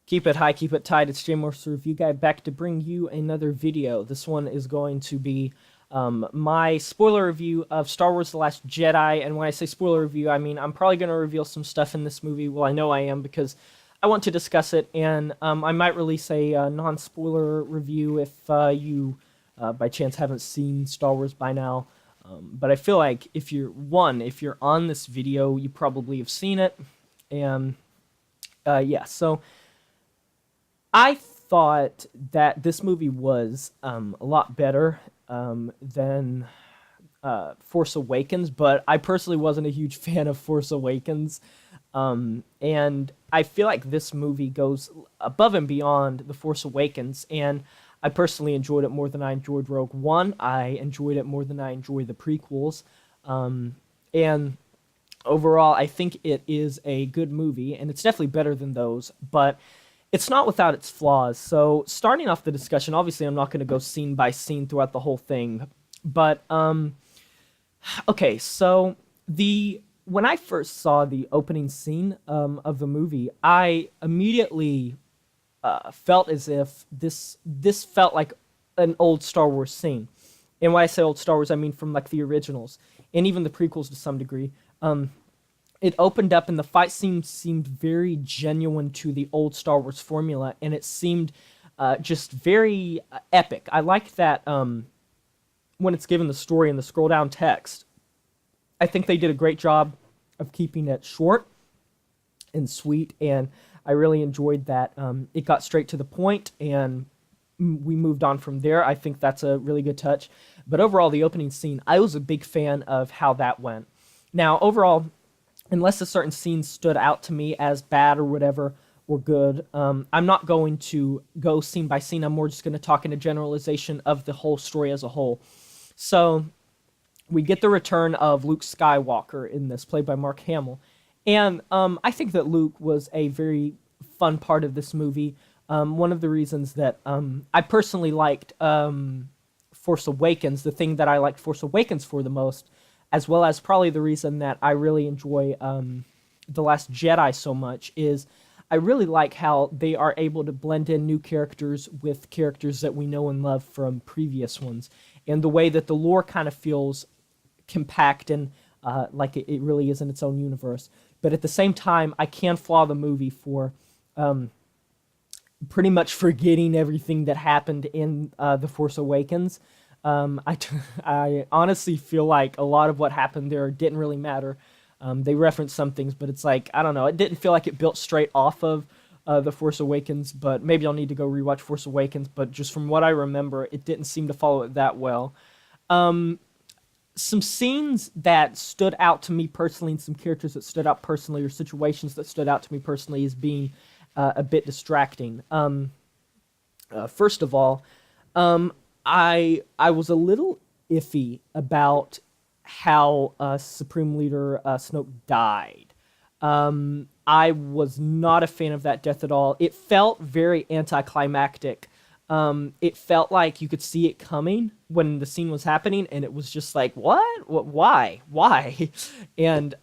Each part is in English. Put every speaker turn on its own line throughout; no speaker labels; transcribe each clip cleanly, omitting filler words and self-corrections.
Keep it high, keep it tight. It's Jay Morse Review Guy back to bring you another video. This one is going to be my spoiler review of Star Wars The Last Jedi. And when I say spoiler review, I mean I'm probably going to reveal some stuff in this movie. Well, I know I am because I want to discuss it. And I might release a non-spoiler review if you, by chance, haven't seen Star Wars by now. But I feel like if you're on this video, you probably have seen it. And yeah, so I thought that this movie was a lot better than Force Awakens, but I personally wasn't a huge fan of Force Awakens. And I feel like this movie goes above and beyond The Force Awakens, and I personally enjoyed it more than I enjoyed Rogue One. I enjoyed it more than I enjoyed the prequels. And overall, I think it is a good movie, and it's definitely better than those, but it's not without its flaws. So starting off the discussion, obviously I'm not going to go scene by scene throughout the whole thing, but okay, so when I first saw the opening scene of the movie, I immediately felt as if this felt like an old Star Wars scene. And when I say old Star Wars, I mean from like the originals and even the prequels to some degree. It opened up and the fight scene seemed very genuine to the old Star Wars formula, and it seemed just very epic. I like that when it's given the story and the scroll down text. I think they did a great job of keeping it short and sweet, and I really enjoyed that it got straight to the point and we moved on from there. I think that's a really good touch. But overall, the opening scene, I was a big fan of how that went. Now, overall, unless a certain scene stood out to me as bad or whatever, or good, I'm not going to go scene by scene. I'm more just going to talk in a generalization of the whole story as a whole. So we get the return of Luke Skywalker in this, played by Mark Hamill. And I think that Luke was a very fun part of this movie. One of the reasons that I personally liked Force Awakens, the thing that I liked Force Awakens for the most, as well as probably the reason that I really enjoy The Last Jedi so much, is I really like how they are able to blend in new characters with characters that we know and love from previous ones, and the way that the lore kind of feels compact and like it really is in its own universe. But at the same time, I can flaw the movie for pretty much forgetting everything that happened in The Force Awakens. I honestly feel like a lot of what happened there didn't really matter. They referenced some things, but it's like, I don't know, it didn't feel like it built straight off of The Force Awakens, but maybe I'll need to go rewatch Force Awakens, but just from what I remember, it didn't seem to follow it that well. Some scenes that stood out to me personally, and some characters that stood out personally, or situations that stood out to me personally as being a bit distracting. First of all, I was a little iffy about how Supreme Leader Snoke died. I was not a fan of that death at all. It felt very anticlimactic. It felt like you could see it coming when the scene was happening, and it was just like, what? Why? And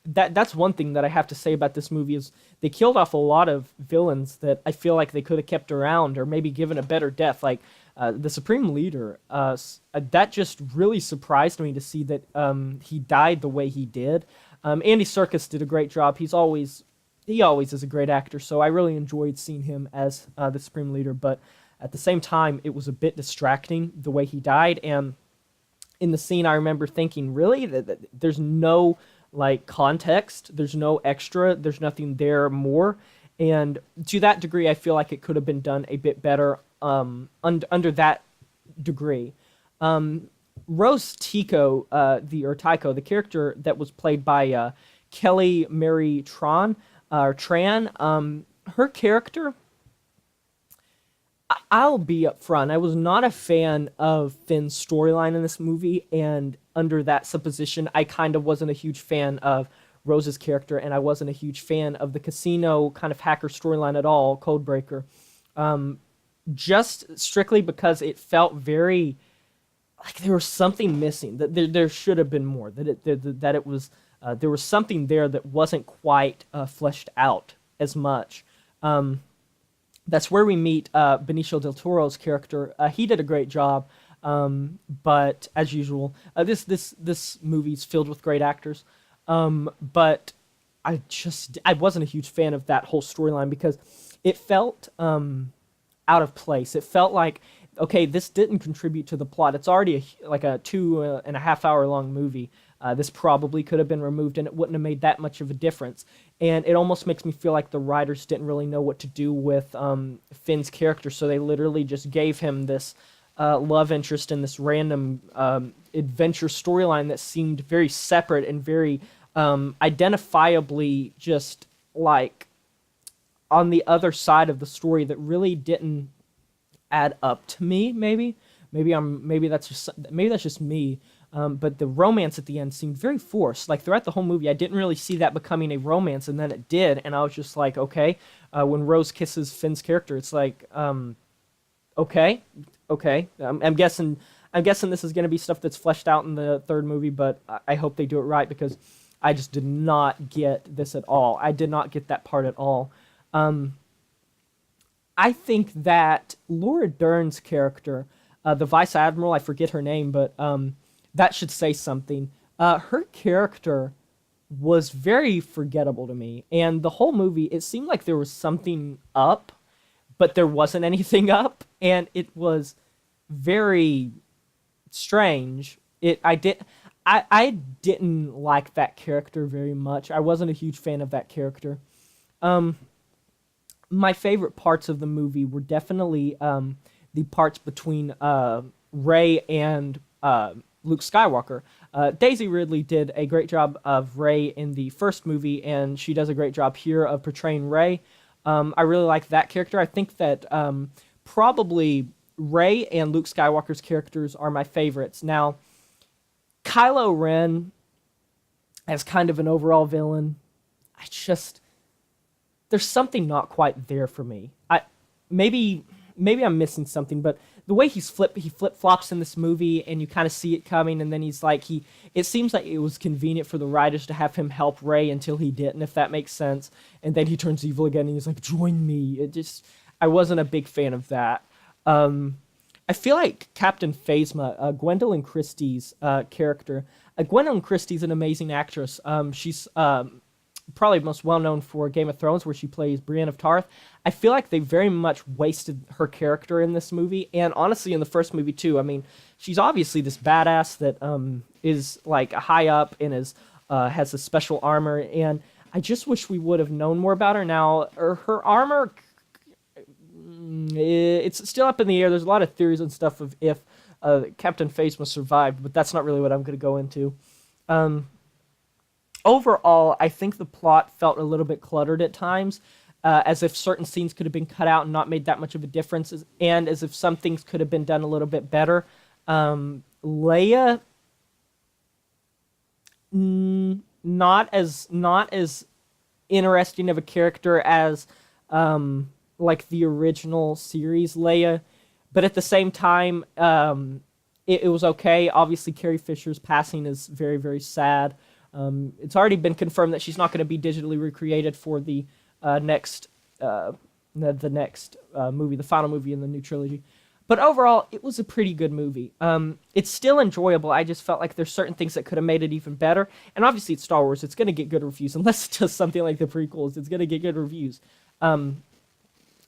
that's one thing that I have to say about this movie is they killed off a lot of villains that I feel like they could have kept around or maybe given a better death. Like the Supreme Leader, that just really surprised me to see that he died the way he did. Andy Serkis did a great job. He always is a great actor, so I really enjoyed seeing him as the Supreme Leader, but at the same time, it was a bit distracting the way he died, and in the scene, I remember thinking, really? There's no, like, context, there's no extra, there's nothing there more, and to that degree, I feel like it could have been done a bit better under that degree. Rose Tico, the character that was played by Kelly Mary Tran, her character, I'll be upfront, I was not a fan of Finn's storyline in this movie, and under that supposition, I kind of wasn't a huge fan of Rose's character, and I wasn't a huge fan of the casino kind of hacker storyline at all, Codebreaker, just strictly because it felt very like there was something missing, that there should have been more, that it was there was something there that wasn't quite fleshed out as much. that's where we meet Benicio del Toro's character. He did a great job, but as usual, this movie's filled with great actors. But I wasn't a huge fan of that whole storyline because it felt out of place. It felt like, okay, this didn't contribute to the plot. It's already like a 2.5 hour long movie. This probably could have been removed and it wouldn't have made that much of a difference. And it almost makes me feel like the writers didn't really know what to do with Finn's character, so they literally just gave him this love interest in this random adventure storyline that seemed very separate and very identifiably just like on the other side of the story that really didn't add up to me. Maybe that's just me. But the romance at the end seemed very forced. Like throughout the whole movie, I didn't really see that becoming a romance, and then it did, and I was just like, okay. When Rose kisses Finn's character, it's like, okay. I'm guessing this is going to be stuff that's fleshed out in the third movie, but I hope they do it right because I just did not get this at all. I did not get that part at all. I think that Laura Dern's character, the Vice Admiral, I forget her name, but that should say something. Her character was very forgettable to me, and the whole movie, it seemed like there was something up, but there wasn't anything up, and it was very strange. I didn't like that character very much. I wasn't a huge fan of that character. My favorite parts of the movie were definitely the parts between Rey and Luke Skywalker. Daisy Ridley did a great job of Rey in the first movie, and she does a great job here of portraying Rey. I really like that character. I think that probably Rey and Luke Skywalker's characters are my favorites. Now, Kylo Ren as kind of an overall villain, there's something not quite there for me. Maybe I'm missing something, but the way he flip-flops in this movie, and you kind of see it coming, and then he's like, it seems like it was convenient for the writers to have him help Rey until he didn't, if that makes sense, and then he turns evil again, and he's like, join me. I wasn't a big fan of that. I feel like Captain Phasma, Gwendolyn Christie's character, Gwendolyn Christie's an amazing actress. She's probably most well-known for Game of Thrones, where she plays Brienne of Tarth. I feel like they very much wasted her character in this movie, and honestly in the first movie too. I mean, she's obviously this badass that is like high up and has a special armor, and I just wish we would have known more about her. Now, her armor, it's still up in the air. There's a lot of theories and stuff of if Captain Phasma survived, but that's not really what I'm going to go into. Overall, I think the plot felt a little bit cluttered at times, as if certain scenes could have been cut out and not made that much of a difference, and as if some things could have been done a little bit better. Leia, not as interesting of a character as like the original series Leia, but at the same time, it was okay. Obviously, Carrie Fisher's passing is very, very sad. It's already been confirmed that she's not going to be digitally recreated for the next movie, the final movie in the new trilogy. But overall, it was a pretty good movie. It's still enjoyable. I just felt like there's certain things that could have made it even better. And obviously, it's Star Wars. It's going to get good reviews. Unless it's just something like the prequels, it's going to get good reviews.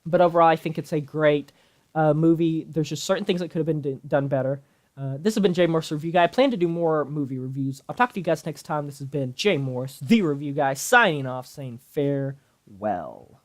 But overall, I think it's a great movie. There's just certain things that could have been done better. This has been Jay Morse Review Guy. I plan to do more movie reviews. I'll talk to you guys next time. This has been Jay Morse, the Review Guy, signing off, saying farewell.